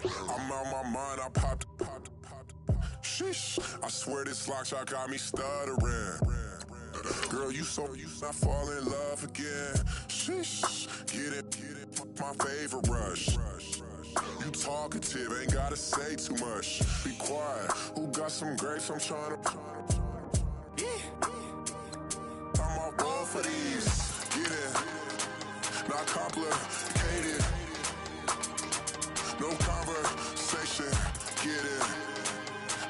I'm out my mind, I popped. Sheesh, I swear this lock shot got me stuttering. Girl, you I fall in love again. Sheesh, get it, my favorite rush. You talkative, ain't gotta say too much. Be quiet, who got some grapes? I'm trying to. I'm all roll for these. Get it, not complicated. No conversation, get it,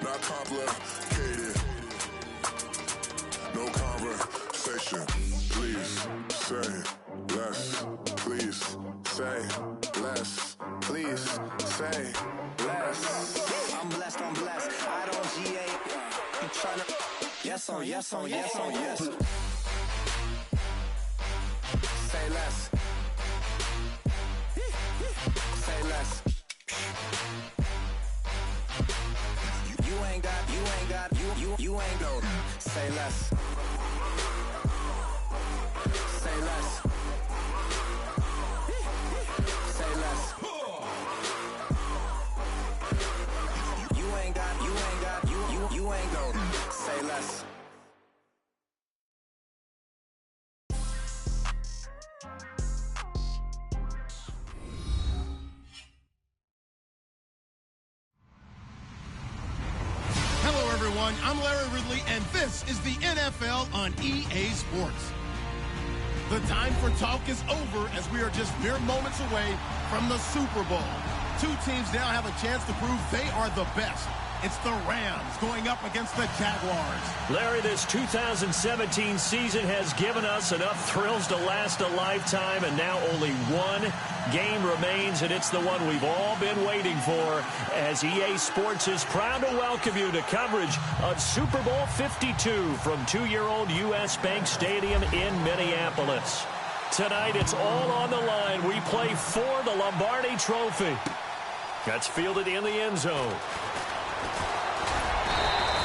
not complicated. No conversation, please say less. Please say less. Please say less. I'm blessed, I don't GA. I'm tryna. Yes on, yes on, yes on, yes. Say less. Say less. You ain't got, say less. Say less. Say less. You ain't got, say less. Hello, everyone. I'm Larry Ridley, and this is the NFL on EA Sports. The time for talk is over as we are just mere moments away from the Super Bowl. Two teams now have a chance to prove they are the best. It's the Rams going up against the Jaguars. Larry, this 2017 season has given us enough thrills to last a lifetime, and now only one game remains, and it's the one we've all been waiting for, as EA Sports is proud to welcome you to coverage of Super Bowl 52 from two-year-old U.S. Bank Stadium in Minneapolis. Tonight, it's all on the line. We play for the Lombardi Trophy. That's fielded in the end zone.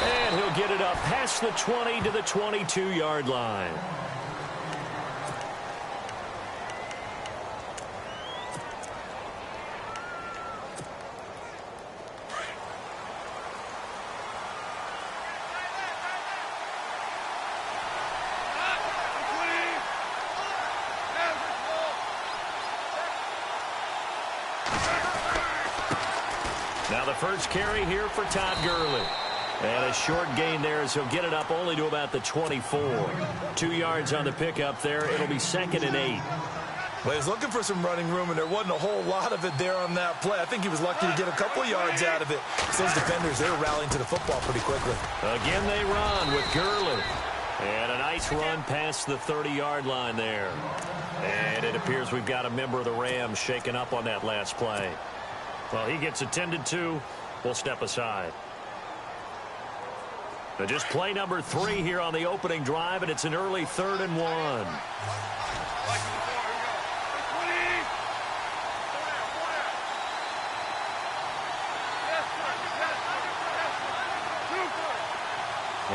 And he'll get it up past the 20 to the 22-yard line. Now the first carry here for Todd Gurley. And a short gain there as he'll get it up only to about the 24. 2 yards on the pickup there. It'll be 2nd and 8. Well, he was looking for some running room, and there wasn't a whole lot of it there on that play. I think he was lucky to get a couple yards out of it. Those defenders, they were rallying to the football pretty quickly. Again, they run with Gurley. And a nice run past the 30-yard line there. And it appears we've got a member of the Rams shaken up on that last play. Well, he gets attended to. We'll step aside. But just play number 3 here on the opening drive, and it's an early 3rd and 1.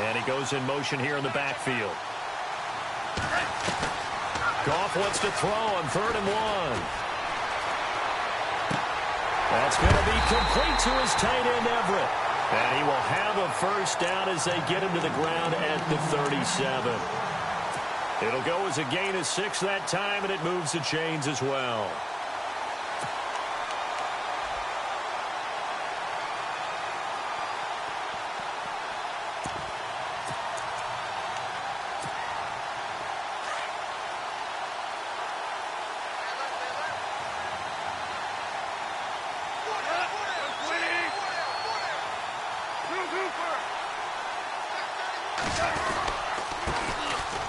And he goes in motion here in the backfield. Goff wants to throw on 3rd and 1. That's going to be complete to his tight end, Everett. And he will have a first down as they get him to the ground at the 37. It'll go as a gain of 6 that time, and it moves the chains as well.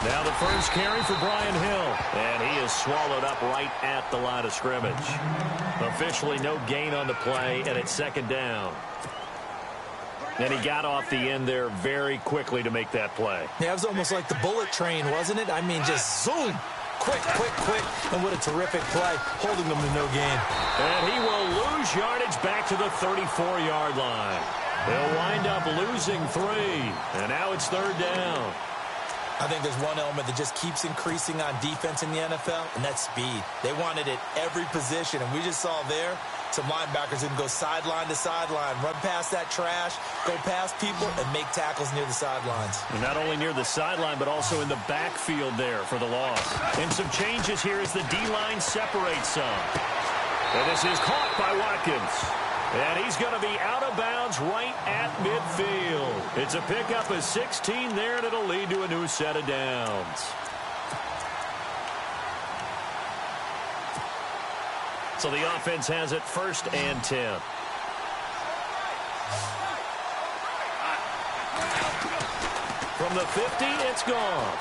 Now the first carry for Brian Hill. And he is swallowed up right at the line of scrimmage. Officially no gain on the play, and it's 2nd down. And he got off the end there very quickly to make that play. Yeah, it was almost like the bullet train, wasn't it? I mean, just zoom. Quick, quick, quick. And what a terrific play, holding them to no gain. And he will lose yardage back to the 34-yard line. They'll wind up losing 3. And now it's 3rd down. I think there's one element that just keeps increasing on defense in the NFL, and that's speed. They want it at every position, and we just saw there some linebackers who can go sideline to sideline, run past that trash, go past people, and make tackles near the sidelines. And not only near the sideline, but also in the backfield there for the loss. And some changes here as the D-line separates some. And this is caught by Watkins. And he's going to be out of bounds right at midfield. It's a pickup of 16 there, and it'll lead to a new set of downs. So the offense has it 1st and 10. From the 50, it's gone.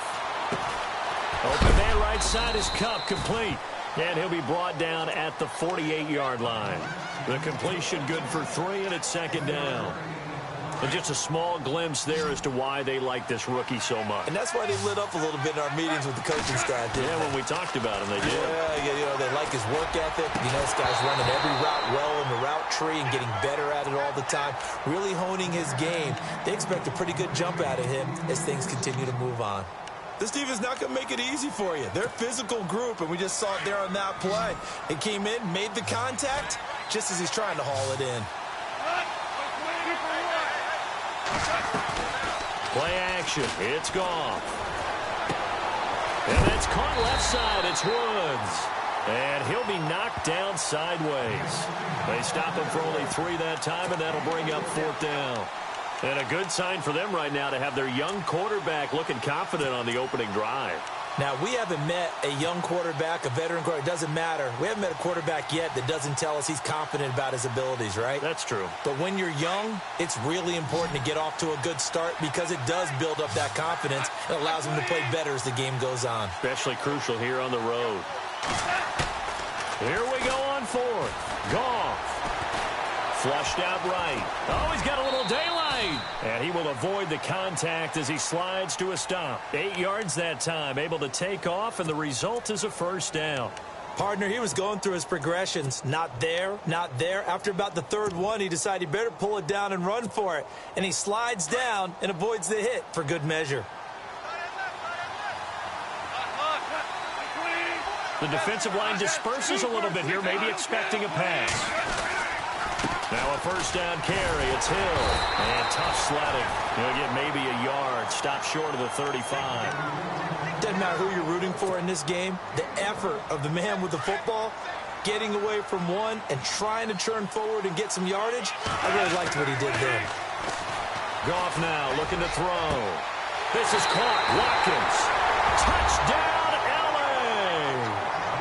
Open man right side is Cup, complete. And he'll be brought down at the 48-yard line. The completion good for 3, and it's 2nd down. And just a small glimpse there as to why they like this rookie so much. And that's why they lit up a little bit in our meetings with the coaching staff. Yeah, when we talked about him, they did. Yeah, they like his work ethic. This guy's running every route well in the route tree and getting better at it all the time, really honing his game. They expect a pretty good jump out of him as things continue to move on. This team is not going to make it easy for you. They're a physical group, and we just saw it there on that play. It came in, made the contact, just as he's trying to haul it in. Play action. It's gone. And that's caught left side. It's Woods. And he'll be knocked down sideways. They stop him for only 3 that time, and that'll bring up 4th down. And a good sign for them right now to have their young quarterback looking confident on the opening drive. Now, we haven't met a young quarterback, a veteran quarterback. It doesn't matter. We haven't met a quarterback yet that doesn't tell us he's confident about his abilities, right? That's true. But when you're young, it's really important to get off to a good start because it does build up that confidence. It allows him to play better as the game goes on. Especially crucial here on the road. Here we go on 4th. Goff. Flushed out right. Oh, he's got a little daylight. And he will avoid the contact as he slides to a stop. 8 yards that time, able to take off, and the result is a 1st down. Partner, he was going through his progressions. Not there, not there. After about the 3rd one, he decided he better pull it down and run for it. And he slides down and avoids the hit for good measure. The defensive line disperses a little bit here, maybe expecting a pass. Now a 1st down carry. It's Hill. And tough sledding. He'll get maybe a yard. Stop short of the 35. Doesn't matter who you're rooting for in this game. The effort of the man with the football, getting away from one and trying to turn forward and get some yardage. I really liked what he did there. Goff now looking to throw. This is caught. Watkins. Touchdown, LA!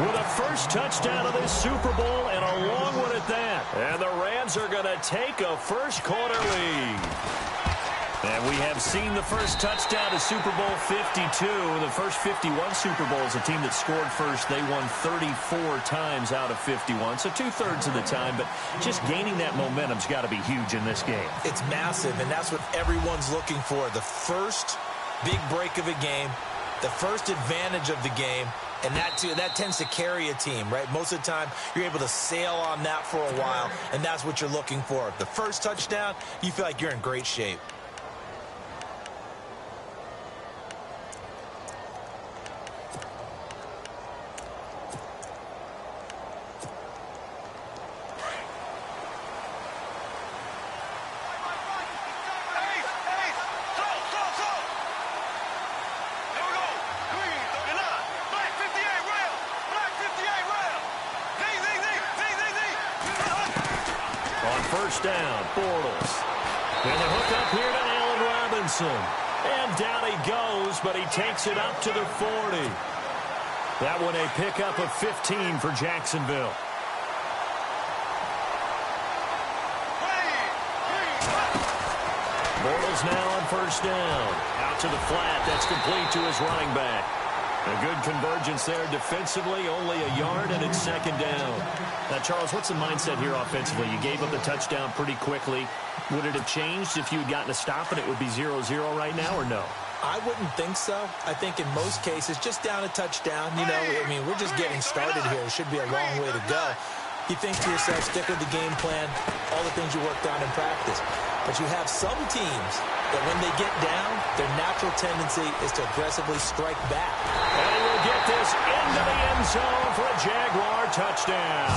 With a 1st touchdown of this Super Bowl and a long one at that. And the Rams are going to take a 1st quarter lead. And we have seen the 1st touchdown to Super Bowl 52. The first 51 Super Bowls, a team that scored first, they won 34 times out of 51. So 2/3 of the time, but just gaining that momentum's got to be huge in this game. It's massive, and that's what everyone's looking for. The first big break of a game, the first advantage of the game, and that tends to carry a team, right? Most of the time, you're able to sail on that for a while, and that's what you're looking for. The first touchdown, you feel like you're in great shape. Down, Bortles. And the hook up here to Allen Robinson. And down he goes, but he takes it up to the 40. That one a pickup of 15 for Jacksonville. Bortles now on 1st down. Out to the flat. That's complete to his running back. A good convergence there defensively, only a yard, and it's 2nd down. Now, Charles, what's the mindset here offensively? You gave up the touchdown pretty quickly. Would it have changed if you had gotten a stop and it would be 0-0 right now, or no? I wouldn't think so. I think in most cases, just down a touchdown, I mean, we're just getting started here. It should be a long way to go. You think to yourself, stick with the game plan, all the things you worked on in practice. But you have some teams that when they get down, their natural tendency is to aggressively strike back. And we'll get this into the end zone for a Jaguar touchdown.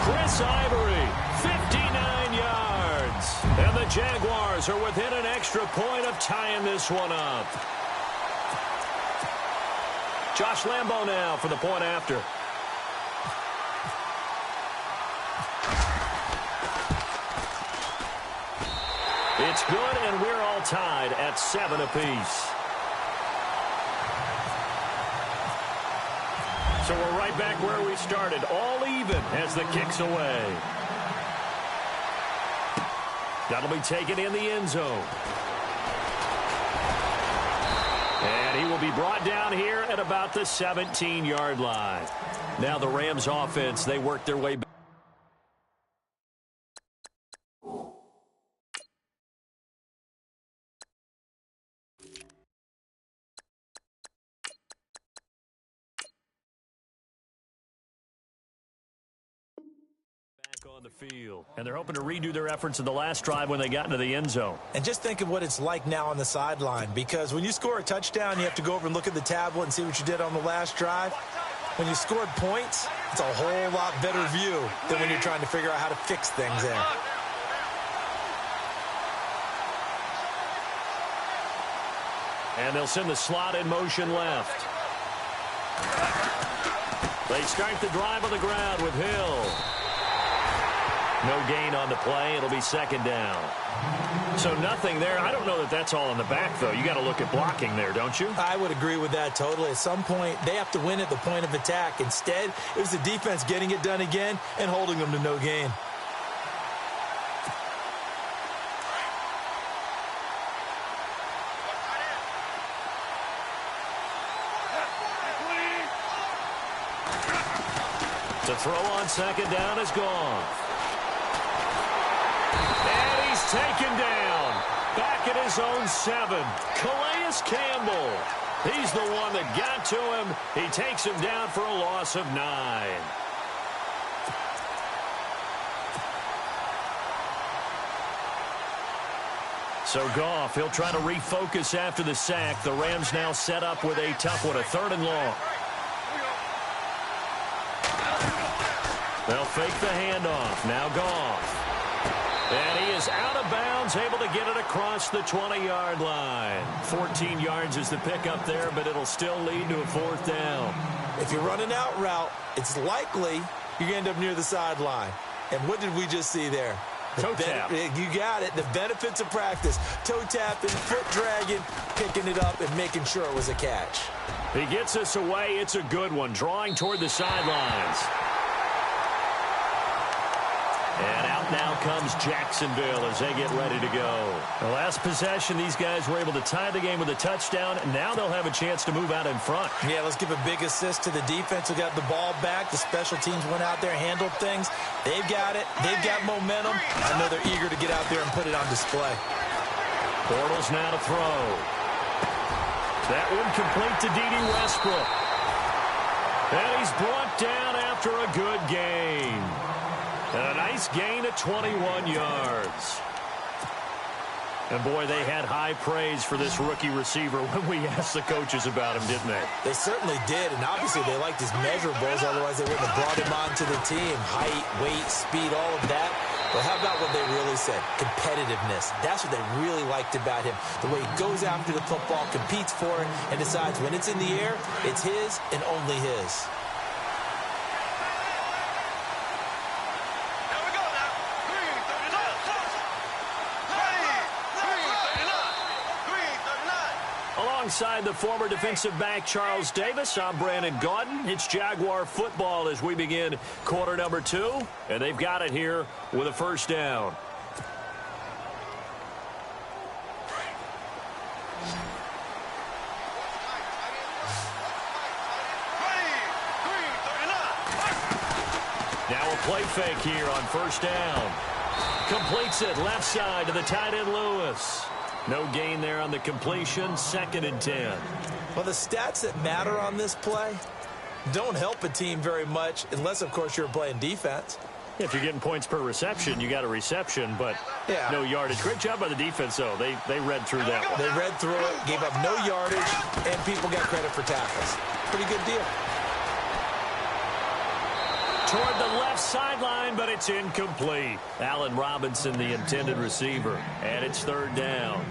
Chris Ivory, 59 yards. And the Jaguars are within an extra point of tying this one up. Josh Lambo now for the point after. It's good, and we're all tied at 7 apiece. So we're right back where we started, all even as the kick's away. That'll be taken in the end zone. And he will be brought down here at about the 17-yard line. Now the Rams offense, they work their way back. On the field, and they're hoping to redo their efforts in the last drive when they got into the end zone. And just think of what it's like now on the sideline, because when you score a touchdown, you have to go over and look at the tablet and see what you did on the last drive. When you scored points, it's a whole lot better view than when you're trying to figure out how to fix things there. And they'll send the slot in motion left. They start the drive on the ground with Hill. No gain on the play. It'll be second down. So nothing there. I don't know that that's all in the back, though. You got to look at blocking there, don't you? I would agree with that totally. At some point, they have to win at the point of attack. Instead, it was the defense getting it done again and holding them to no gain. The throw on second down is gone. And he's taken down. Back at his own 7. Calais Campbell. He's the one that got to him. He takes him down for a loss of 9. So Goff, he'll try to refocus after the sack. The Rams now set up with a tough one, a 3rd and long. They'll fake the handoff. Now Goff. And he is out of bounds, able to get it across the 20-yard line. 14 yards is the pickup there, but it'll still lead to a 4th down. If you run an out route, it's likely you end up near the sideline. And what did we just see there? Toe tap. You got it. The benefits of practice. Toe tapping, foot dragging, picking it up, and making sure it was a catch. He gets us away. It's a good one, drawing toward the sidelines. And out now comes Jacksonville as they get ready to go. The last possession, these guys were able to tie the game with a touchdown. And now they'll have a chance to move out in front. Yeah, let's give a big assist to the defense who got the ball back. The special teams went out there, handled things. They've got it. They've got momentum. I know they're eager to get out there and put it on display. Bortles now to throw. That one complete to D.D. Westbrook. And he's brought down after a good gain. And a nice gain of 21 yards. And, boy, they had high praise for this rookie receiver when we asked the coaches about him, didn't they? They certainly did, and obviously they liked his measurables. Otherwise, they wouldn't have brought him onto the team. Height, weight, speed, all of that. But how about what they really said? Competitiveness. That's what they really liked about him. The way he goes after the football, competes for it, and decides when it's in the air, it's his and only his. Alongside the former defensive back Charles Davis, I'm Brandon Gaudin. It's Jaguar football as we begin quarter number 2. And they've got it here with a 1st down. Now a play fake here on 1st down. Completes it left side to the tight end Lewis. No gain there on the completion. 2nd and 10. Well, the stats that matter on this play don't help a team very much unless, of course, you're playing defense. If you're getting points per reception, you got a reception, but no yardage. Great job by the defense, though. They read through that one. They read through it, gave up no yardage, and people got credit for tackles. Pretty good deal. toward the left sideline, but it's incomplete. Allen Robinson, the intended receiver, and it's third down.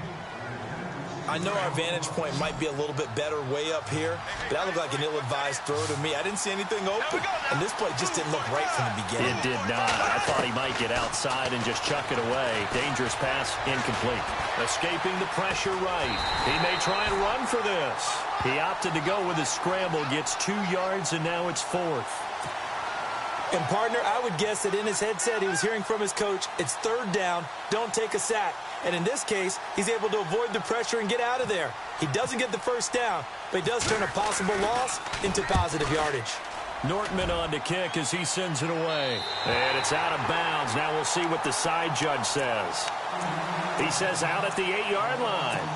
I know our vantage point might be a little bit better way up here, but that looked like an ill-advised throw to me. I didn't see anything open, and this play just didn't look right from the beginning. It did not. I thought he might get outside and just chuck it away. Dangerous pass, incomplete. Escaping the pressure right. He may try and run for this. He opted to go with a scramble, gets 2 yards, and now it's fourth. And, partner, I would guess that in his headset he was hearing from his coach, it's third down, don't take a sack. And in this case, he's able to avoid the pressure and get out of there. He doesn't get the first down, but he does turn a possible loss into positive yardage. Nortman on to kick as he sends it away. And it's out of bounds. Now we'll see what the side judge says. He says out at the 8-yard line.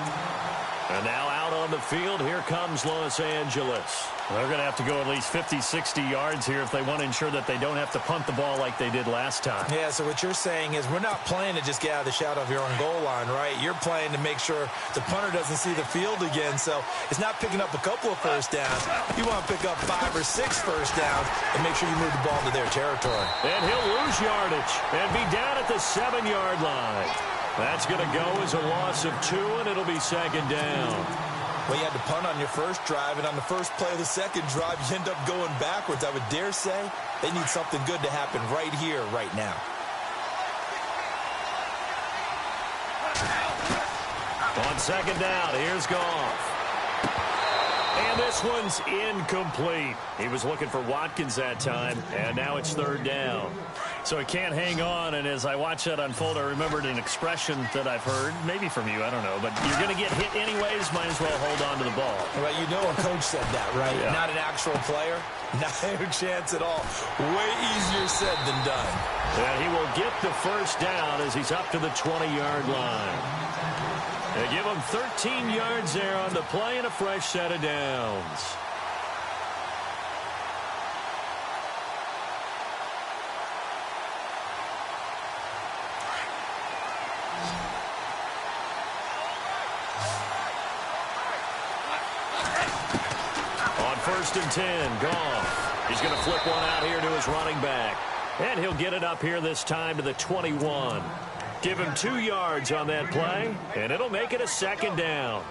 And now out on the field, here comes Los Angeles. They're going to have to go at least 50, 60 yards here if they want to ensure that they don't have to punt the ball like they did last time. Yeah, so what you're saying is we're not playing to just get out of the shadow of your own goal line, right? You're playing to make sure the punter doesn't see the field again. So it's not picking up a couple of first downs. You want to pick up 5 or 6 first downs and make sure you move the ball to their territory. And he'll lose yardage and be down at the 7-yard line. That's going to go as a loss of 2, and it'll be second down. Well, you had to punt on your first drive, and on the first play of the second drive, you end up going backwards. I would dare say they need something good to happen right here, right now. On second down, here's Goff. And this one's incomplete. He was looking for Watkins that time, and now it's third down. So he can't hang on, and as I watch that unfold, I remembered an expression that I've heard, maybe from you, I don't know, but you're going to get hit anyways, might as well hold on to the ball. Well, you know a coach said that, right? Yeah. Not an actual player. Not a chance at all. Way easier said than done. And he will get the first down as he's up to the 20-yard line. They give him 13 yards there on the play and a fresh set of downs. On 1st and 10, Goff. He's going to flip one out here to his running back. And he'll get it up here this time to the 21. Give him 2 yards on that play, and it'll make it a second down.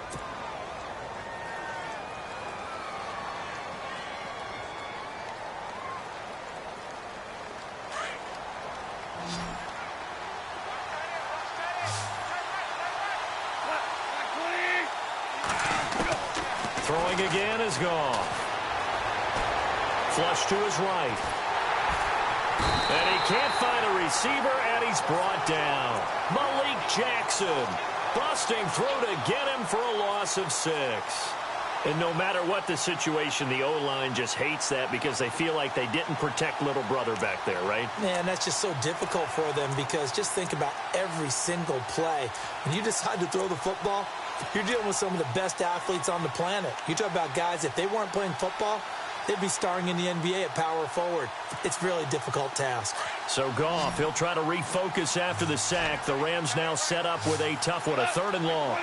Throwing again is Goff. Flush to his right. And he can't find a receiver, and he's brought down. Malik Jackson, busting through to get him for a loss of 6. And no matter what the situation, the O-line just hates that because they feel like they didn't protect little brother back there, right? Man, that's just so difficult for them because just think about every single play. When you decide to throw the football, you're dealing with some of the best athletes on the planet. You talk about guys, if they weren't playing football, they'd be starring in the NBA at power forward. It's a really difficult task. So Goff, he'll try to refocus after the sack. The Rams now set up with a tough one, a 3rd and long.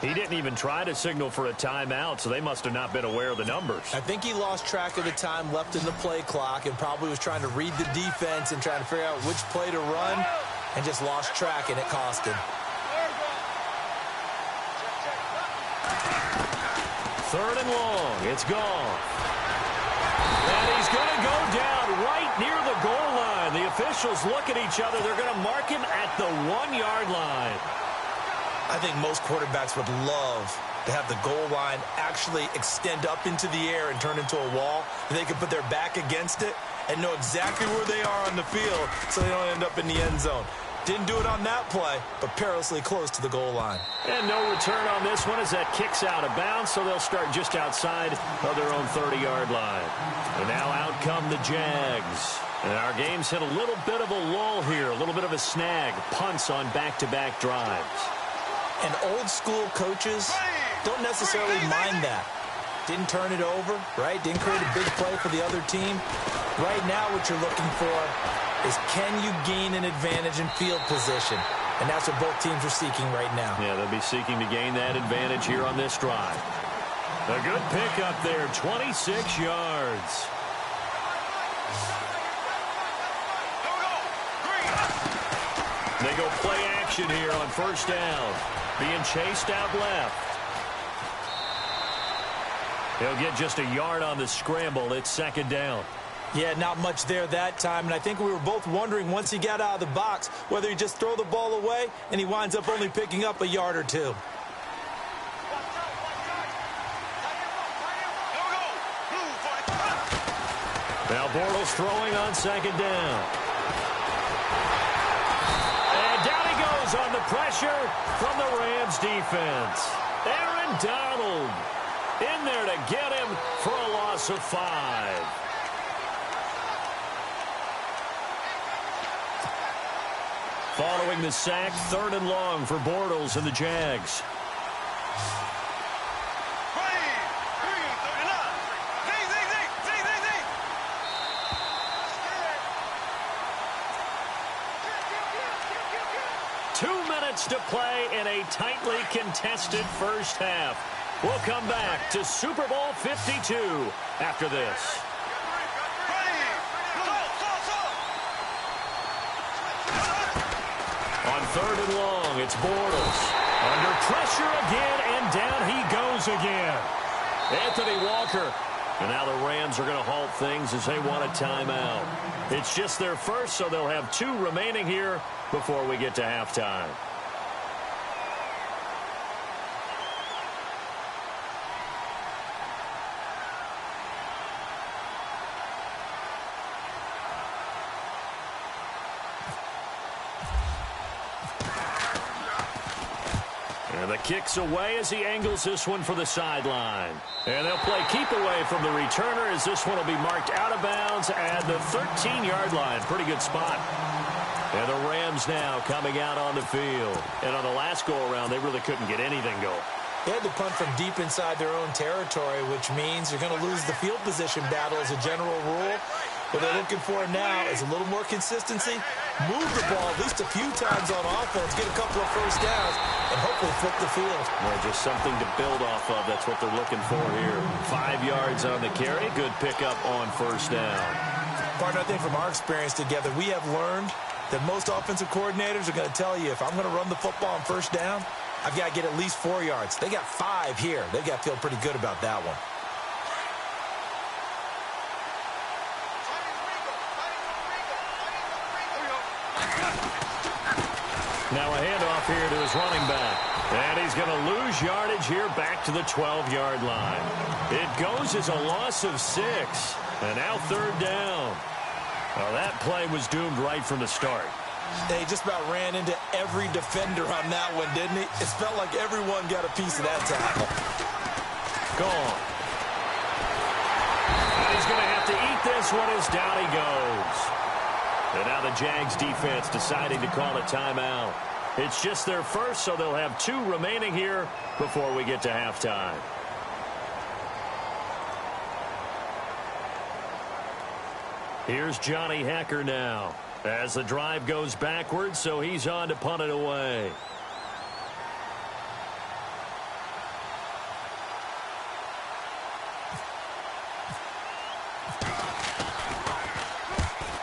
He didn't even try to signal for a timeout, so they must have not been aware of the numbers. I think he lost track of the time left in the play clock and probably was trying to read the defense and trying to figure out which play to run and just lost track, and it cost him. 3rd and long. It's Goff. And he's going to go down right near the goal line. The officials look at each other. They're going to mark him at the 1-yard line. I think most quarterbacks would love to have the goal line actually extend up into the air and turn into a wall. They could put their back against it and know exactly where they are on the field so they don't end up in the end zone. Didn't do it on that play, but perilously close to the goal line. And no return on this one as that kicks out of bounds, so they'll start just outside of their own 30-yard line. And now out come the Jags. And our game's hit a little bit of a lull here, a little bit of a snag. Punts on back-to-back drives. And old-school coaches don't necessarily mind that. Didn't turn it over, right? Didn't create a big play for the other team. Right now, what you're looking for is can you gain an advantage in field position? And that's what both teams are seeking right now. Yeah, they'll be seeking to gain that advantage here on this drive. A good pickup there, 26 yards. They go play action here on first down. Being chased out left. He'll get just a yard on the scramble. It's second down. Yeah, not much there that time, and I think we were both wondering once he got out of the box whether he'd just throw the ball away, and he winds up only picking up a yard or two. Now Bortles throwing on second down. And down he goes on the pressure from the Rams defense. Aaron Donald in there to get him for a loss of 5. Following the sack, 3rd and long for Bortles and the Jags. To play in a tightly contested first half. We'll come back to Super Bowl 52 after this. On 3rd and long, it's Bortles. Under pressure again, and down he goes again. Anthony Walker. And now the Rams are going to halt things as they want a timeout. It's just their first, so they'll have 2 remaining here before we get to halftime. And the kick's away as he angles this one for the sideline. And they'll play keep away from the returner as this one will be marked out of bounds at the 13-yard line. Pretty good spot. And the Rams now coming out on the field. And on the last go-around, they really couldn't get anything going. They had to punt from deep inside their own territory, which means you're going to lose the field position battle as a general rule. What they're looking for now is a little more consistency, move the ball at least a few times on offense, get a couple of first downs, and hopefully flip the field. Well, just something to build off of. That's what they're looking for here. 5 yards on the carry. Good pickup on first down. Partner, I think from our experience together, we have learned that most offensive coordinators are going to tell you, if I'm going to run the football on first down, I've got to get at least 4 yards. They got 5 here. They've got to feel pretty good about that one. Now a handoff here to his running back. And he's going to lose yardage here back to the 12-yard line. It goes as a loss of 6. And now 3rd down. Well, that play was doomed right from the start. They just about ran into every defender on that one, didn't he? It felt like everyone got a piece of that tackle. Gone. And he's going to have to eat this one as down he goes. And now the Jags defense deciding to call a timeout. It's just their first, so they'll have 2 remaining here before we get to halftime. Here's Johnny Hecker now as the drive goes backwards, so he's on to punt it away.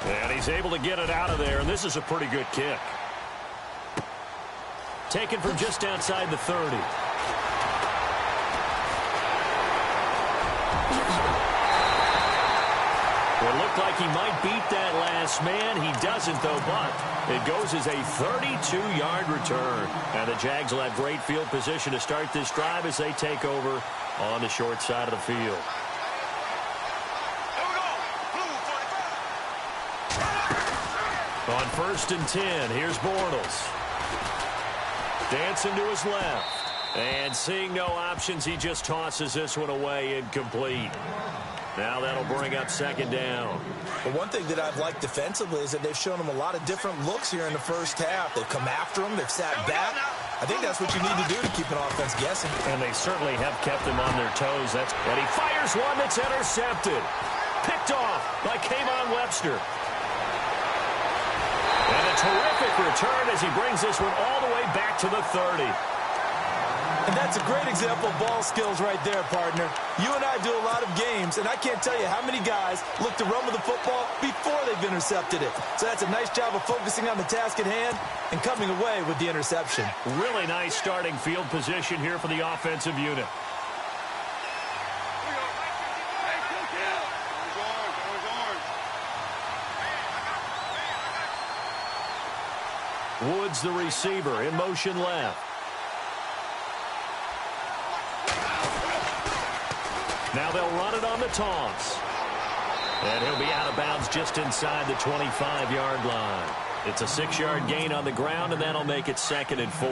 And he's able to get it out of there, and this is a pretty good kick. Taken from just outside the 30. It looked like he might beat that last man. He doesn't, though, but it goes as a 32-yard return. And the Jags will have great field position to start this drive as they take over on the short side of the field. On 1st and 10, here's Bortles. Dancing to his left. And seeing no options, he just tosses this one away incomplete. Now that'll bring up 2nd down. But one thing that I've liked defensively is that they've shown him a lot of different looks here in the first half. They've come after him. They've sat back. I think that's what you need to do to keep an offense guessing. And they certainly have kept them on their toes. And he fires one that's intercepted. Picked off by Kayvon Webster. a terrific return as he brings this one all the way back to the 30. And that's a great example of ball skills right there, partner. You and I do a lot of games, and I can't tell you how many guys look to run with the football before they've intercepted it. So that's a nice job of focusing on the task at hand and coming away with the interception. Really nice starting field position here for the offensive unit. Woods, the receiver, in motion left. Now they'll run it on the toss. And he'll be out of bounds just inside the 25-yard line. It's a 6-yard gain on the ground, and that'll make it 2nd and 4.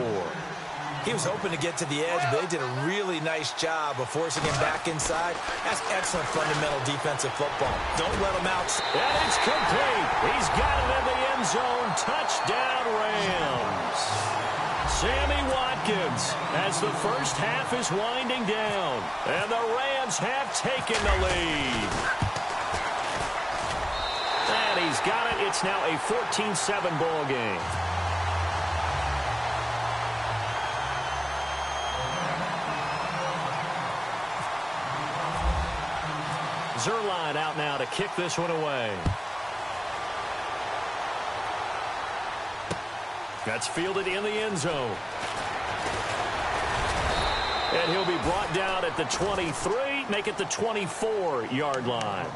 He was hoping to get to the edge, but they did a really nice job of forcing him back inside. That's excellent fundamental defensive football. Don't let him out. And it's complete. He's got it in the end zone. Touchdown, Rams. Sammy Watkins as the first half is winding down. And the Rams have taken the lead. And he's got it. It's now a 14-7 ball game. Zerline out now to kick this one away. That's fielded in the end zone. And he'll be brought down at the 23, make it the 24-yard line.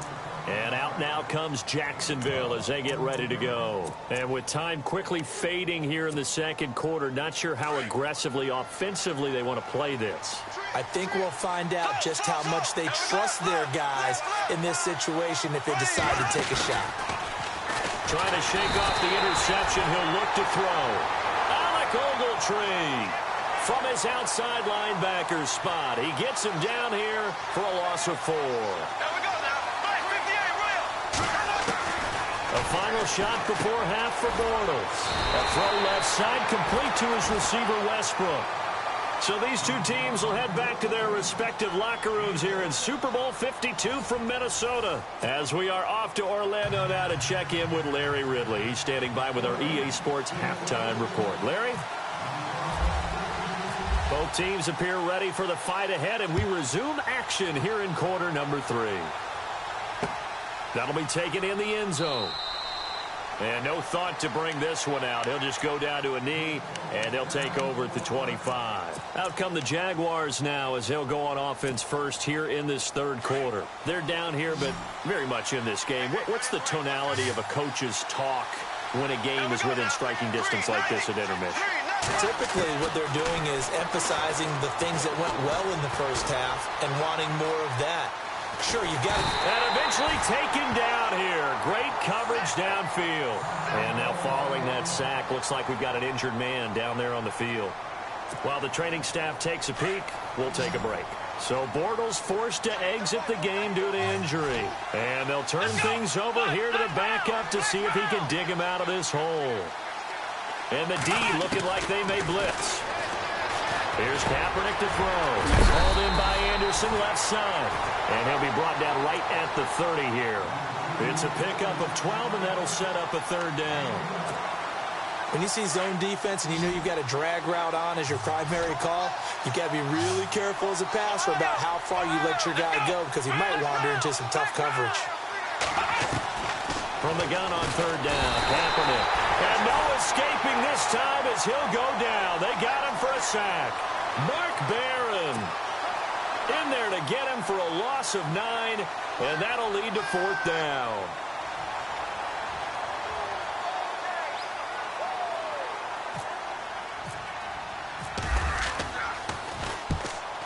And out now comes Jacksonville as they get ready to go. And with time quickly fading here in the second quarter, not sure how aggressively, offensively they want to play this. I think we'll find out just how much they trust their guys in this situation if they decide to take a shot. Trying to shake off the interception, he'll look to throw. Alec Ogletree from his outside linebacker spot. He gets him down here for a loss of 4. A final shot before half for Bortles. A throw left side complete to his receiver Westbrook. So these two teams will head back to their respective locker rooms here in Super Bowl 52 from Minnesota. As we are off to Orlando now to check in with Larry Ridley. He's standing by with our EA Sports halftime report. Larry? Both teams appear ready for the fight ahead, and we resume action here in quarter number 3. That'll be taken in the end zone. And no thought to bring this one out. He'll just go down to a knee, and they'll take over at the 25. Out come the Jaguars now as they'll go on offense first here in this third quarter. They're down here, but very much in this game. What's the tonality of a coach's talk when a game is within striking distance like this at intermission? Typically, what they're doing is emphasizing the things that went well in the first half and wanting more of that. Sure, you got it. And eventually taken down here. Great coverage downfield. And now following that sack, looks like we've got an injured man down there on the field. While the training staff takes a peek, we'll take a break. So Bortles forced to exit the game due to injury. And they'll turn things over here to the backup to see if he can dig him out of this hole. And the D looking like they may blitz. Here's Kaepernick to throw. Called in by Anderson left side. And he'll be brought down right at the 30 here. It's a pickup of 12, and that'll set up a third down. When you see zone defense and you know you've got a drag route on as your primary call, you've got to be really careful as a passer about how far you let your guy go because he might wander into some tough coverage. From the gun on third down, Kaepernick. And no escaping this time as he'll go down. They got him for a sack. Mark Barron in there to get him for a loss of 9, and that'll lead to fourth down.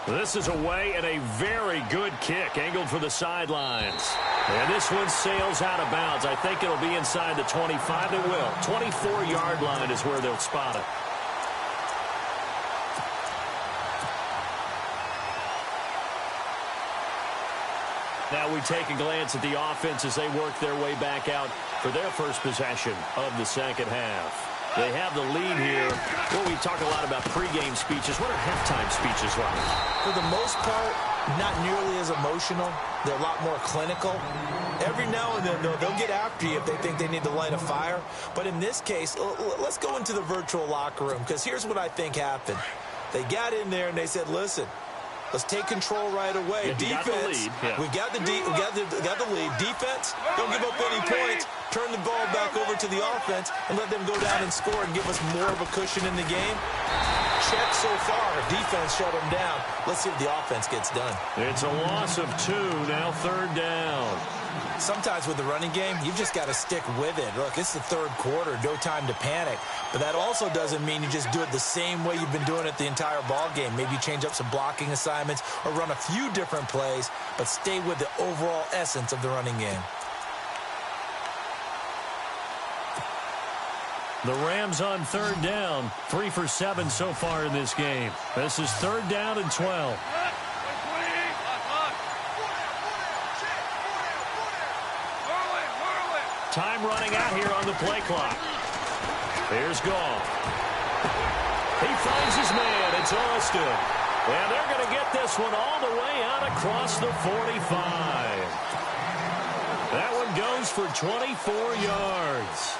This is away and a very good kick, angled for the sidelines. And this one sails out of bounds. I think it'll be inside the 25. It will. 24-yard line is where they'll spot it. Now we take a glance at the offense as they work their way back out for their first possession of the second half. They have the lead here. Well, we talk a lot about pregame speeches. What are halftime speeches like? For the most part, not nearly as emotional. They're a lot more clinical. Every now and then, though, they'll get after you if they think they need to light a fire. But in this case, let's go into the virtual locker room, because here's what I think happened. They got in there and they said, listen, let's take control right away. Yeah, defense, we got the lead. Defense, don't give up any points. Turn the ball back over to the offense and let them go down and score and give us more of a cushion in the game. Check so far. Defense shut them down. Let's see if the offense gets done. It's a loss of 2, now 3rd down. Sometimes with the running game, you've just got to stick with it. Look, it's the 3rd quarter, no time to panic. But that also doesn't mean you just do it the same way you've been doing it the entire ball game. Maybe you change up some blocking assignments or run a few different plays, but stay with the overall essence of the running game. The Rams on 3rd down, 3 for 7 so far in this game. This is 3rd down and 12. Time running out here on the play clock. Here's Goff. He finds his man. It's Austin. And they're going to get this one all the way out across the 45. That one goes for 24 yards.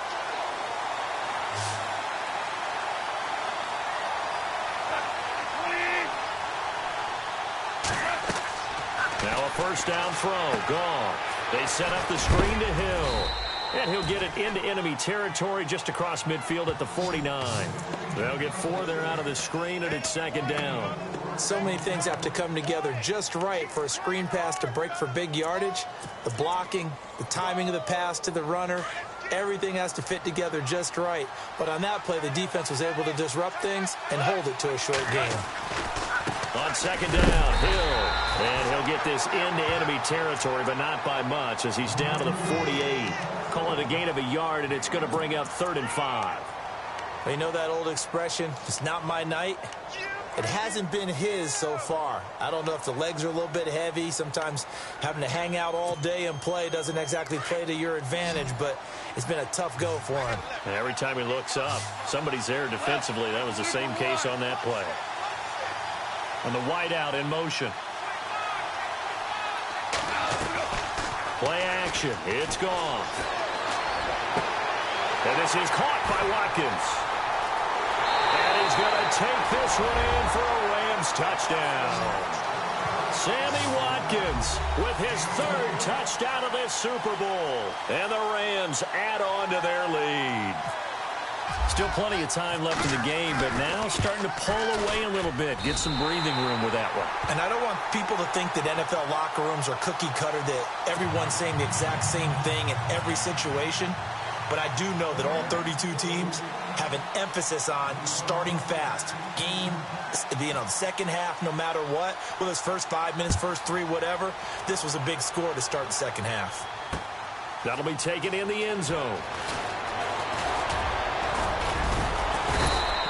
Now a 1st down throw. Goff. They set up the screen to Hill. And he'll get it into enemy territory just across midfield at the 49. They'll get 4 there out of the screen, and it's 2nd down. So many things have to come together just right for a screen pass to break for big yardage. The blocking, the timing of the pass to the runner, everything has to fit together just right. But on that play, the defense was able to disrupt things and hold it to a short game. On 2nd down, Hill. And he'll get this into enemy territory, but not by much as he's down to the 48. Call it a gain of a yard, and it's going to bring up 3rd and 5. You know that old expression, it's not my night? It hasn't been his so far. I don't know if the legs are a little bit heavy. Sometimes having to hang out all day and play doesn't exactly play to your advantage, but it's been a tough go for him. And every time he looks up, somebody's there defensively. That was the same case on that play. And the wideout in motion. Play action. It's gone. And this is caught by Watkins. And he's going to take this one in for a Rams touchdown. Sammy Watkins with his 3rd touchdown of this Super Bowl. And the Rams add on to their lead. Still plenty of time left in the game, but now starting to pull away a little bit. Get some breathing room with that one. And I don't want people to think that NFL locker rooms are cookie cutter, that everyone's saying the exact same thing in every situation. But I do know that all 32 teams have an emphasis on starting fast. Game, the second half, no matter what. Whether it's first 5 minutes, first 3, whatever. This was a big score to start the second half. That'll be taken in the end zone.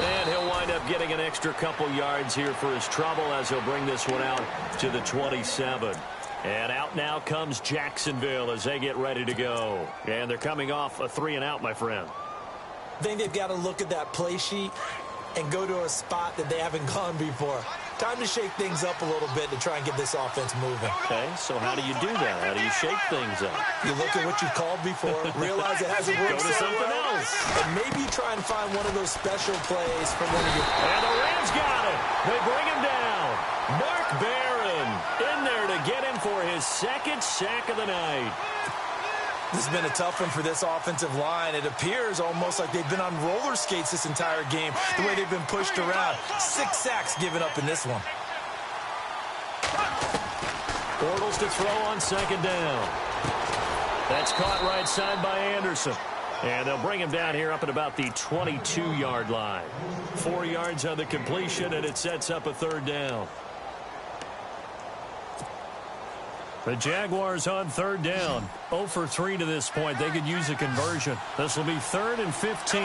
And he'll wind up getting an extra couple yards here for his trouble as he'll bring this one out to the 27. And out now comes Jacksonville as they get ready to go. And they're coming off a 3-and-out, my friend. I think they've got to look at that play sheet and go to a spot that they haven't gone before. Time to shake things up a little bit to try and get this offense moving. Okay, so how do you do that? How do you shake things up? You look at what you called before, realize it hasn't worked Go to so something well, else. and maybe try and find one of those special plays from one of your... And the Rams got it. They bring him down. Mark Barron in there to get him for his 2nd sack of the night. This has been a tough one for this offensive line. It appears almost like they've been on roller skates this entire game, the way they've been pushed around. 6 sacks given up in this one. Bortles to throw on 2nd down. That's caught right side by Anderson. And they'll bring him down here up at about the 22-yard line. 4 yards on the completion, and it sets up a 3rd down. The Jaguars on 3rd down. 0 for 3 to this point. They could use a conversion. This will be 3rd and 15.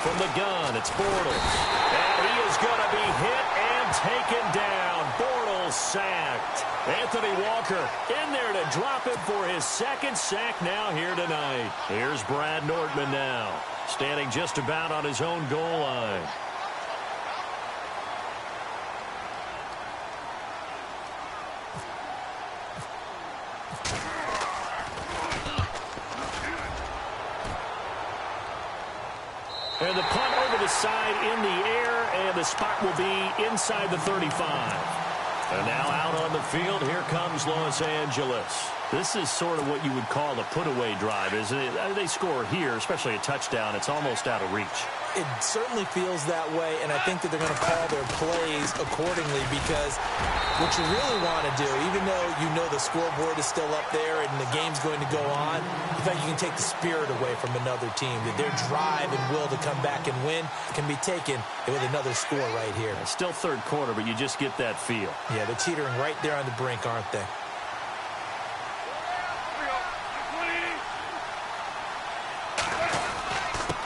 From the gun, it's Bortles. And he is going to be hit and taken down. Bortles Hill sacked. Anthony Walker in there to drop it for his second sack now here tonight. Here's Brad Nordman now, standing just about on his own goal line. And the punt over the side in the air, and the spot will be inside the 35. And now out on the field, here comes Los Angeles. This is sort of what you would call a put-away drive, isn't it? They score here, especially a touchdown. It's almost out of reach. It certainly feels that way, and I think that they're going to call their plays accordingly, because what you really want to do, even though you know the scoreboard is still up there and the game's going to go on, you think you can take the spirit away from another team, that their drive and will to come back and win can be taken with another score right here. It's still third quarter, but you just get that feel. Yeah, they're teetering right there on the brink, aren't they?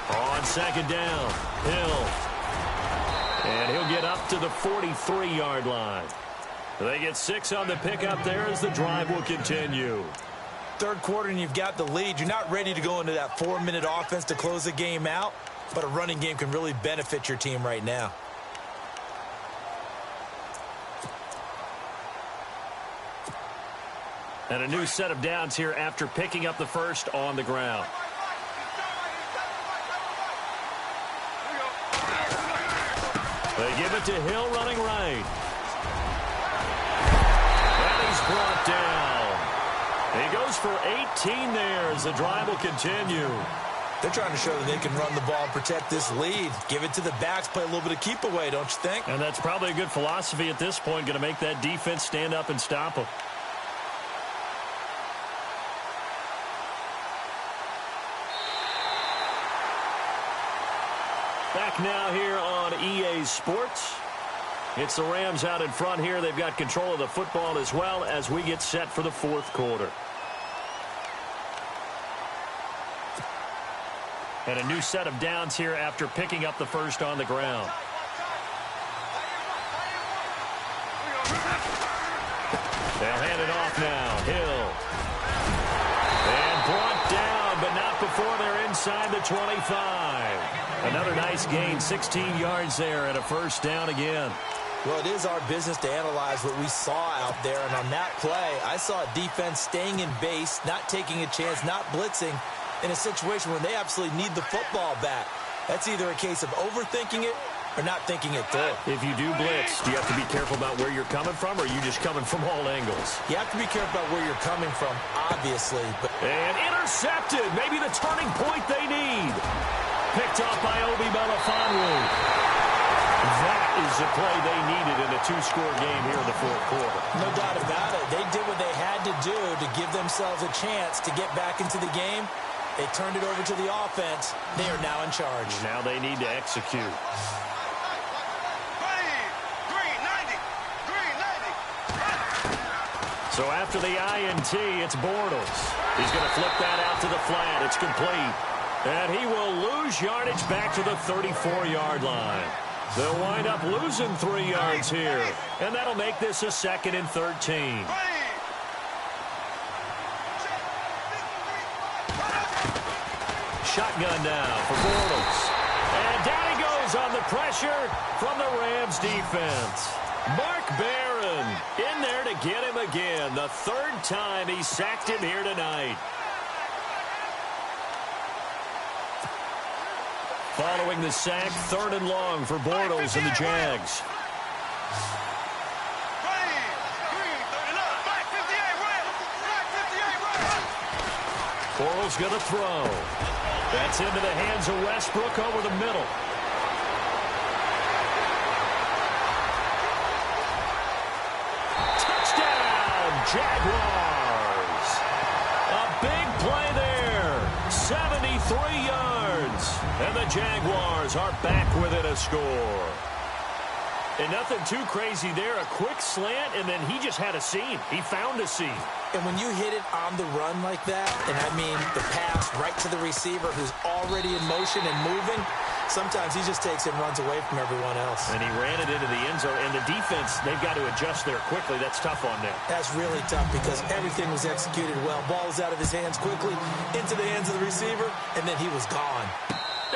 On second down, Hill. And he'll get up to the 43-yard line. They get 6 on the pickup there as the drive will continue. Third quarter and you've got the lead. You're not ready to go into that 4-minute offense to close the game out, but a running game can really benefit your team right now. And a new set of downs here after picking up the first on the ground. They give it to Hill running right. And he's brought down. He goes for 18 there as the drive will continue. They're trying to show that they can run the ball and protect this lead. Give it to the backs, play a little bit of keep away, don't you think? And that's probably a good philosophy at this point, going to make that defense stand up and stop them. Back now here on EA Sports. It's the Rams out in front here. They've got control of the football as well as we get set for the fourth quarter. And a new set of downs here after picking up the first on the ground. They'll hand it off now. Hill. And brought down, but not before they're inside the 25. Another nice gain, 16 yards there, and a first down again. Well, it is our business to analyze what we saw out there, and on that play, I saw a defense staying in base, not taking a chance, not blitzing, in a situation where they absolutely need the football back. That's either a case of overthinking it or not thinking it through. If you do blitz, do you have to be careful about where you're coming from, or are you just coming from all angles? You have to be careful about where you're coming from, obviously. And intercepted, maybe the turning point they need. Picked off by Obi Melifonwu. That is the play they needed in a 2-score game here in the fourth quarter. No doubt about it. They did what they had to do to give themselves a chance to get back into the game. They turned it over to the offense. They are now in charge. Now they need to execute. So after the INT, it's Bortles. He's going to flip that out to the flat. It's complete. And he will lose yardage back to the 34-yard line. They'll wind up losing 3 yards here. And that'll make this a 2nd and 13. Shotgun now for Bortles. And down he goes on the pressure from the Rams defense. Mark Barron in there to get him again. The 3rd time he sacked him here tonight. Following the sack, 3rd and long for Bortles and the Jags. Bortles going to throw. That's into the hands of Westbrook over the middle. Touchdown, Jaguars. A big play there. 73 yards. And the Jaguars are back within a score. And nothing too crazy there. A quick slant, and then he just had a seam. He found a seam. And when you hit it on the run like that, and I mean the pass right to the receiver who's already in motion and moving, Sometimes he just takes it and runs away from everyone else. And he ran it into the end zone. And the defense, they've got to adjust there quickly. That's tough on them. That's really tough because everything was executed well. Ball was out of his hands quickly, into the hands of the receiver, and then he was gone.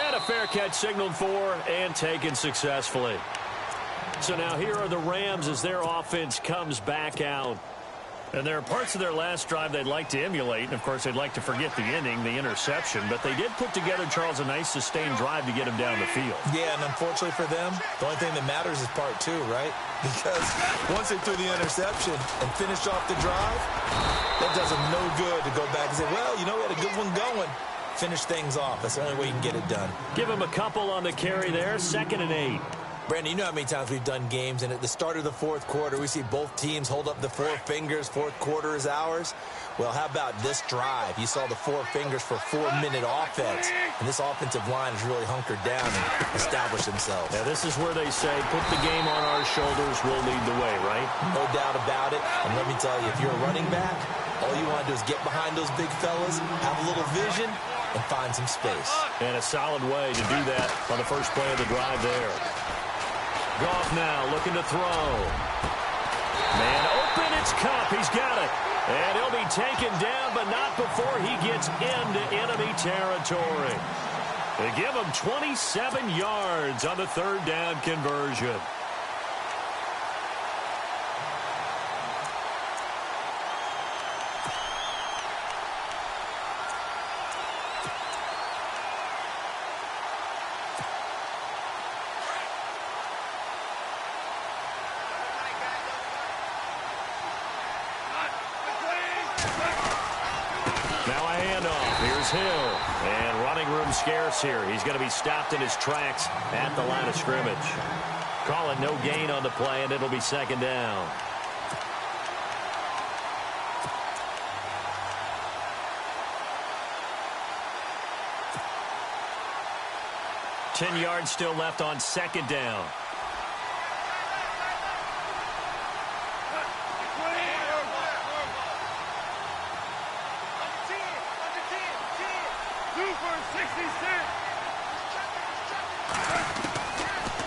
And a fair catch signaled for and taken successfully. So now here are the Rams as their offense comes back out. And there are parts of their last drive they'd like to emulate. And, of course, they'd like to forget the inning, the interception. But they did put together, Charles, a nice sustained drive to get him down the field. Yeah, and unfortunately for them, the only thing that matters is part two, right? Because once they threw the interception and finished off the drive, that does them no good to go back and say, well, you know, we had a good one going. Finish things off. That's the only way you can get it done. Give him a couple on the carry there. 2nd and 8. Brandon, you know how many times we've done games, and at the start of the fourth quarter, we see both teams hold up the 4 fingers, fourth quarter is ours. Well, how about this drive? You saw the 4 fingers for 4-minute offense, and this offensive line has really hunkered down and established themselves. Yeah, this is where they say, put the game on our shoulders, we'll lead the way, right? No doubt about it, and let me tell you, if you're a running back, all you want to do is get behind those big fellas, have a little vision, and find some space. And a solid way to do that on the first play of the drive there. Goff now looking to throw. Man open, it's Cup. He's got it. And he'll be taken down, but not before he gets into enemy territory. They give him 27 yards on the 3rd down conversion. Hill, and running room scarce here. He's going to be stopped in his tracks at the line of scrimmage. Call it no gain on the play, and it'll be 2nd down. Ten yards still left on 2nd down.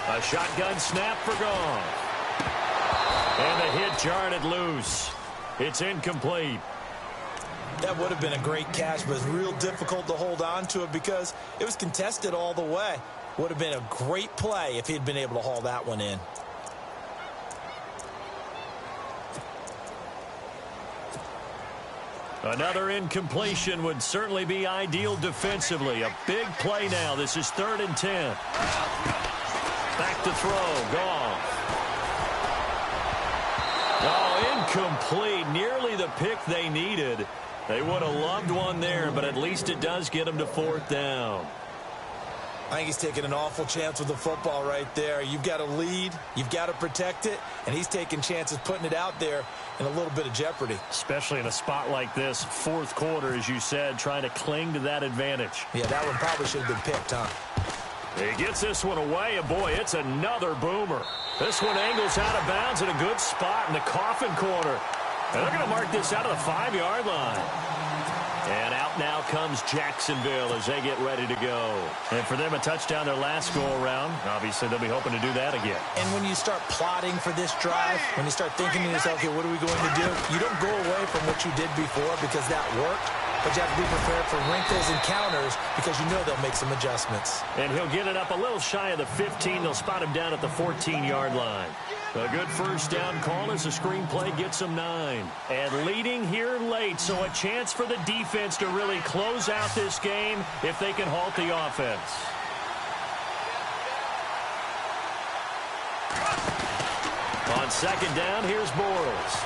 A shotgun snap for Goff. And the hit jarred it loose. It's incomplete. That would have been a great catch, but it's real difficult to hold on to it because it was contested all the way. Would have been a great play if he'd been able to haul that one in. Another incompletion would certainly be ideal defensively. A big play now. This is 3rd and 10. Back to throw. Goff. Oh, incomplete. Nearly the pick they needed. They would have loved one there, but at least it does get them to 4th down. I think he's taking an awful chance with the football right there. You've got to lead, you've got to protect it, and he's taking chances putting it out there in a little bit of jeopardy. Especially in a spot like this, 4th quarter, as you said, trying to cling to that advantage. Yeah, that one probably should have been picked, huh? He gets this one away, and boy, it's another boomer. This one angles out of bounds in a good spot in the coffin corner. And they're going to mark this out of the 5-yard line. And out now comes Jacksonville as they get ready to go. And for them, a touchdown their last go-around. Obviously, they'll be hoping to do that again. And when you start plotting for this drive, when you start thinking to yourself, okay, what are we going to do? You don't go away from what you did before because that worked. But you have to be prepared for wrinkles and counters because you know they'll make some adjustments. And he'll get it up a little shy of the 15. They'll spot him down at the 14-yard line. A good first down call as the screenplay gets them 9. And leading here late, so a chance for the defense to really close out this game if they can halt the offense. On 2nd down, here's Bortles.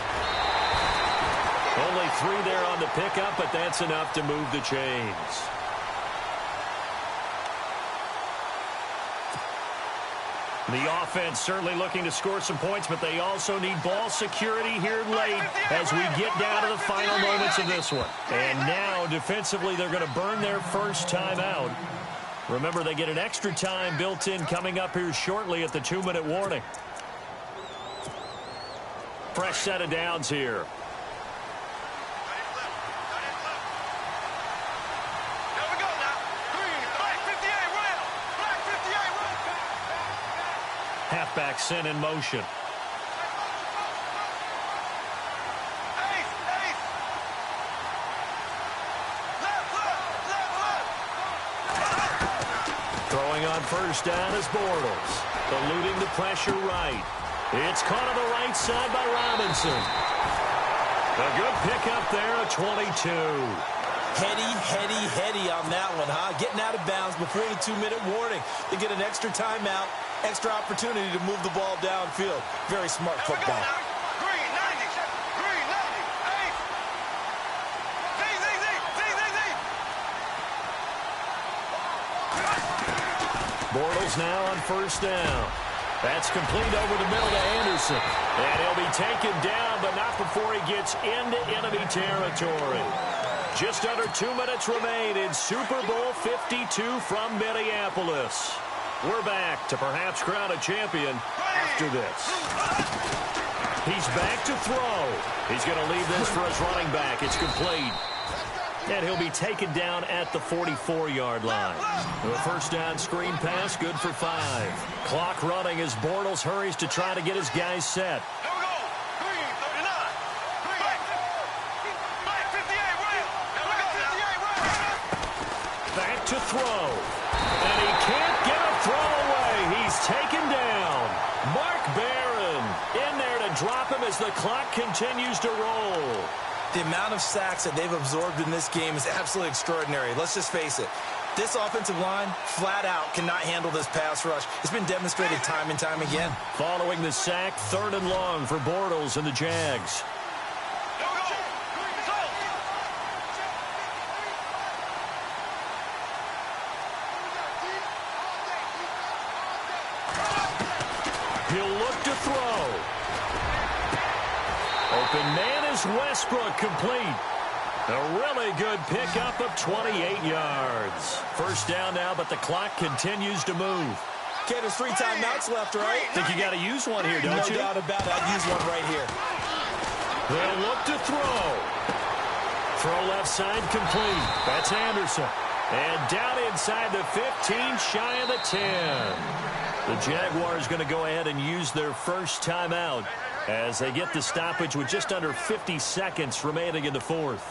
Only 3 there on the pickup, but that's enough to move the chains. The offense certainly looking to score some points, but they also need ball security here late as we get down to the final moments of this one. And now, defensively, they're going to burn their first time out. Remember, they get an extra time built in coming up here shortly at the 2-minute warning. Fresh set of downs here. Halfback sent in motion. Throwing on first down is Bortles. Eluding the pressure right. It's caught on the right side by Robinson. A good pickup there at 22. Heady on that one, huh? Getting out of bounds before the 2-minute warning. They get an extra timeout, extra opportunity to move the ball downfield. Very smart football. Bortles now on first down. That's complete over the middle to Anderson. And he'll be taken down, but not before he gets into enemy territory. Just under 2 minutes remain in Super Bowl 52 from Minneapolis. We're back to perhaps crown a champion after this. He's back to throw. He's going to leave this for his running back. It's complete. And he'll be taken down at the 44-yard line. The first down screen pass, good for 5. Clock running as Bortles hurries to try to get his guys set. Back to throw. And he can't get a throw away. He's taken down. Mark Barron in there to drop him as the clock continues to roll. The amount of sacks that they've absorbed in this game is absolutely extraordinary. Let's just face it. This offensive line, flat out, cannot handle this pass rush. It's been demonstrated time and time again. Following the sack, 3rd and long for Bortles and the Jags. He'll look to throw. Open man is Westbrook, complete. A really good pickup of 28 yards. First down now, but the clock continues to move. Okay, there's 3 timeouts left, right? Think you got to use one here, don't you? No doubt about it. I'd use one right here. They'll look to throw. Throw left side, complete. That's Anderson. And down inside the 15, shy of the 10. The Jaguars going to go ahead and use their first timeout as they get the stoppage with just under 50 seconds remaining in the 4th.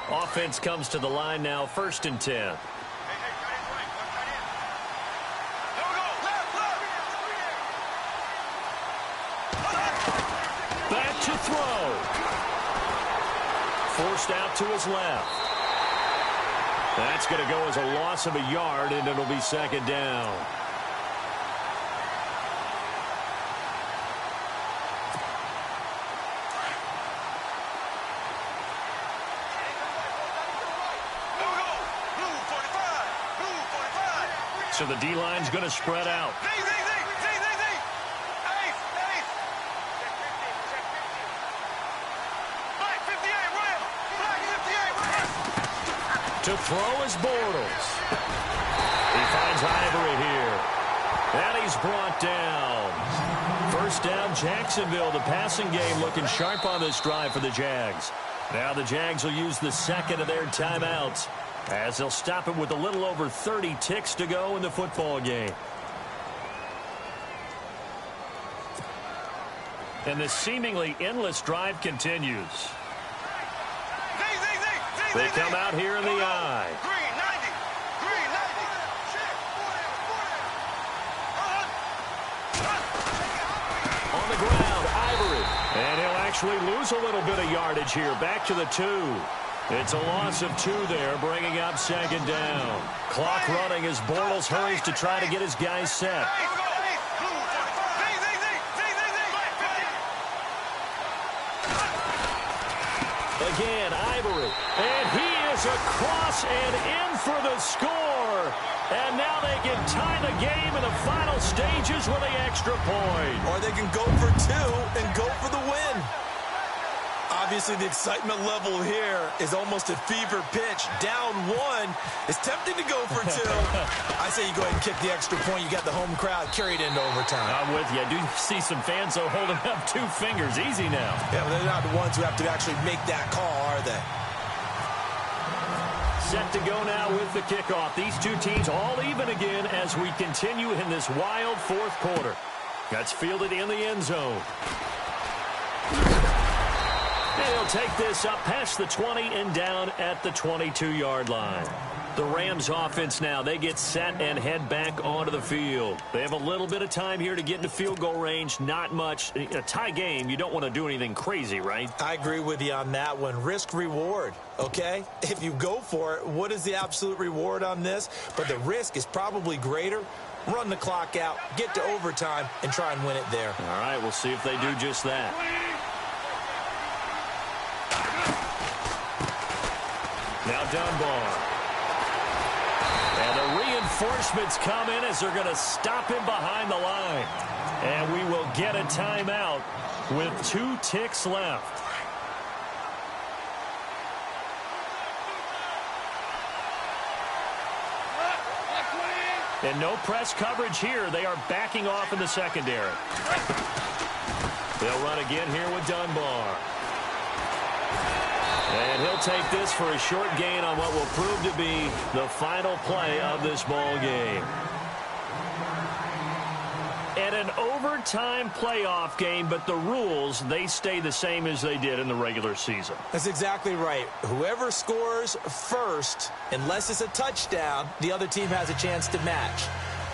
Offense comes to the line now, 1st and 10. Back to throw. Forced out to his left. That's going to go as a loss of a yard, and it'll be 2nd down. So the D-line's going to spread out. To throw is Bortles. He finds Ivory here. And he's brought down. First down, Jacksonville. The passing game looking sharp on this drive for the Jags. Now the Jags will use the 2nd of their timeouts as they'll stop it with a little over 30 ticks to go in the football game. And the seemingly endless drive continues. They come out here in the eye. On the ground, Ivory. And he'll actually lose a little bit of yardage here. Back to the 2. It's a loss of 2 there, bringing up 2nd down. Clock running as Bortles hurries to try to get his guys set. Again, Ivory. And he is across and in for the score. And now they can tie the game in the final stages with the extra point. Or they can go for 2 and go for the win. Obviously, the excitement level here is almost a fever pitch. Down 1. It's tempting to go for 2. I say you go ahead and kick the extra point. You got the home crowd. Carry it into overtime. I'm with you. I do see some fans, though, holding up 2 fingers. Easy now. Yeah, but they're not the ones who have to actually make that call, are they? Set to go now with the kickoff. These two teams all even again as we continue in this wild fourth quarter. That's fielded in the end zone. And he'll take this up past the 20 and down at the 22-yard line. The Rams offense now, they get set and head back onto the field. They have a little bit of time here to get into field goal range, not much. A tie game, you don't want to do anything crazy, right? I agree with you on that one. Risk reward, okay? If you go for it, what is the absolute reward on this? But the risk is probably greater. Run the clock out, get to overtime, and try and win it there. All right, we'll see if they do just that. Now Dunbar. And the reinforcements come in as they're going to stop him behind the line. And we will get a timeout with 2 ticks left. And no press coverage here. They are backing off in the secondary. They'll run again here with Dunbar. And he'll take this for a short gain on what will prove to be the final play of this ball game. And an overtime playoff game, but the rules, they stay the same as they did in the regular season. That's exactly right. Whoever scores first, unless it's a touchdown, the other team has a chance to match.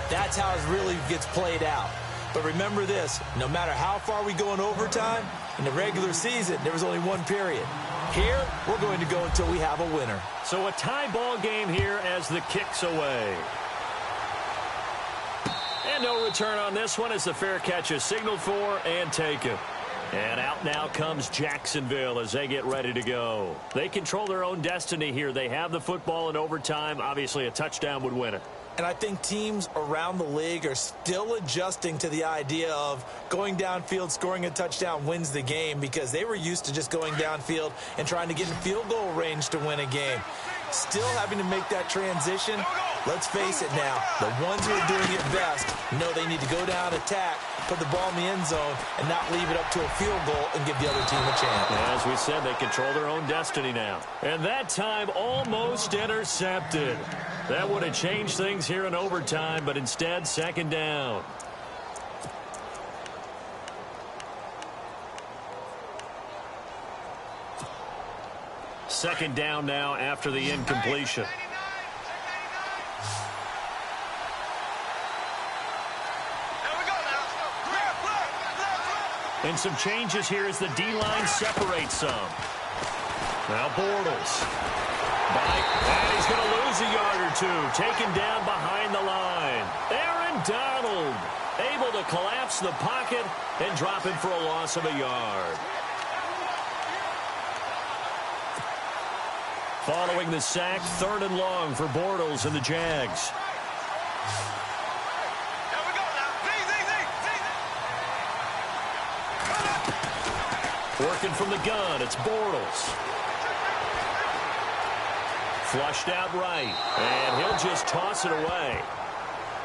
That's how it really gets played out. But remember this, no matter how far we go in overtime, in the regular season, there was only one period. Here, we're going to go until we have a winner. So a tie ball game here as the kick's away. And no return on this one as the fair catch is signaled for and taken. And out now comes Jacksonville as they get ready to go. They control their own destiny here. They have the football in overtime. Obviously, a touchdown would win it. And I think teams around the league are still adjusting to the idea of going downfield, scoring a touchdown wins the game, because they were used to just going downfield and trying to get in field goal range to win a game. Still having to make that transition. Let's face it now, the ones who are doing it best know they need to go down, attack, put the ball in the end zone, and not leave it up to a field goal and give the other team a chance. As we said, they control their own destiny now. And that time almost intercepted. That would have changed things here in overtime, but instead, second down. Second down now after the incompletion. And some changes here as the D-line separates some. Now Bortles. And he's going to lose a yard or two. Taken down behind the line. Aaron Donald able to collapse the pocket and drop him for a loss of a yard. Following the sack, 3rd and long for Bortles and the Jags. Working from the gun, it's Bortles. Flushed out right, and he'll just toss it away.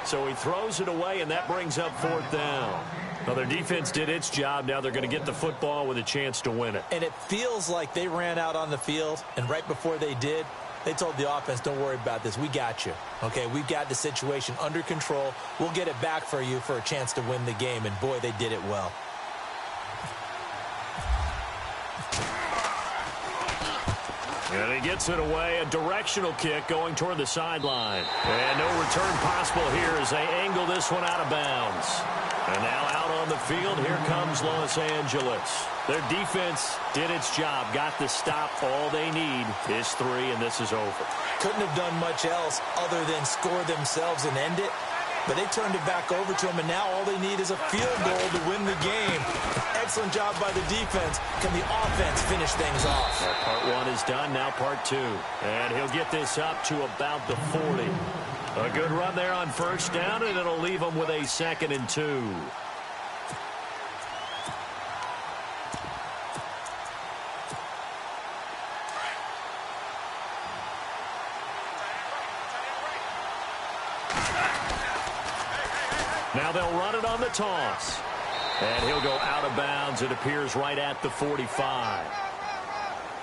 So he throws it away, and that brings up 4th down. Now, their defense did its job. Now they're going to get the football with a chance to win it. And it feels like they ran out on the field, and right before they did, they told the offense, don't worry about this. We got you. Okay, we've got the situation under control. We'll get it back for you for a chance to win the game, and boy, they did it well. And he gets it away, a directional kick going toward the sideline. And no return possible here as they angle this one out of bounds. And now out on the field, here comes Los Angeles. Their defense did its job, got the stop. All they need is 3, and this is over. Couldn't have done much else other than score themselves and end it. But they turned it back over to him, and now all they need is a field goal to win the game. Excellent job by the defense. Can the offense finish things off? Part 1 is done, now part 2. And he'll get this up to about the 40. A good run there on 1st down, and it'll leave him with a 2nd and 2. Now they'll run it on the toss. And he'll go out of bounds. It appears right at the 45.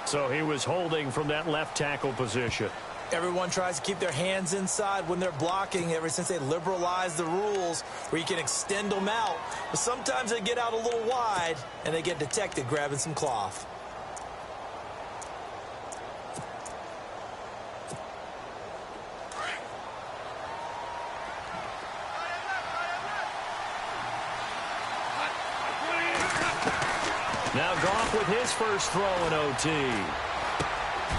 So he was holding from that left tackle position. Everyone tries to keep their hands inside when they're blocking ever since they liberalized the rules where you can extend them out. But sometimes they get out a little wide and they get detected grabbing some cloth. Now Goff with his first throw in OT.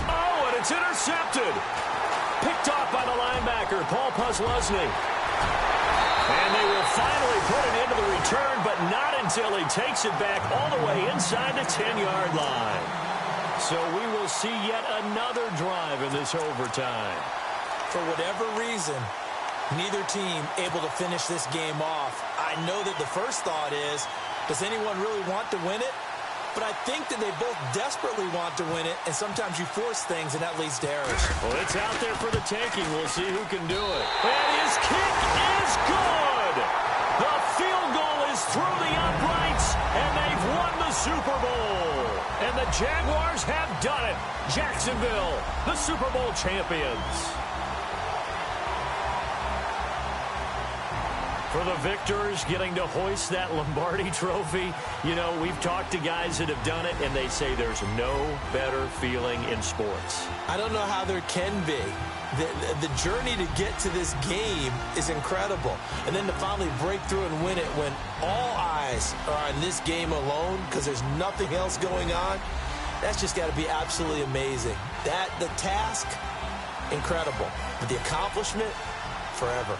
Oh, and it's intercepted. Picked off by the linebacker, Paul Posluszny. And they will finally put it into the return, but not until he takes it back all the way inside the 10-yard line. So we will see yet another drive in this overtime. For whatever reason, neither team able to finish this game off. I know that the first thought is, does anyone really want to win it? But I think that they both desperately want to win it, and sometimes you force things, and that leads to errors. Well, it's out there for the taking. We'll see who can do it. And his kick is good! The field goal is through the uprights, and they've won the Super Bowl. And the Jaguars have done it. Jacksonville, the Super Bowl champions. For the victors getting to hoist that Lombardi trophy, you know, we've talked to guys that have done it, and they say there's no better feeling in sports. I don't know how there can be. The journey to get to this game is incredible. And then to finally break through and win it when all eyes are on this game alone because there's nothing else going on, that's just got to be absolutely amazing. The task, incredible. But the accomplishment, forever.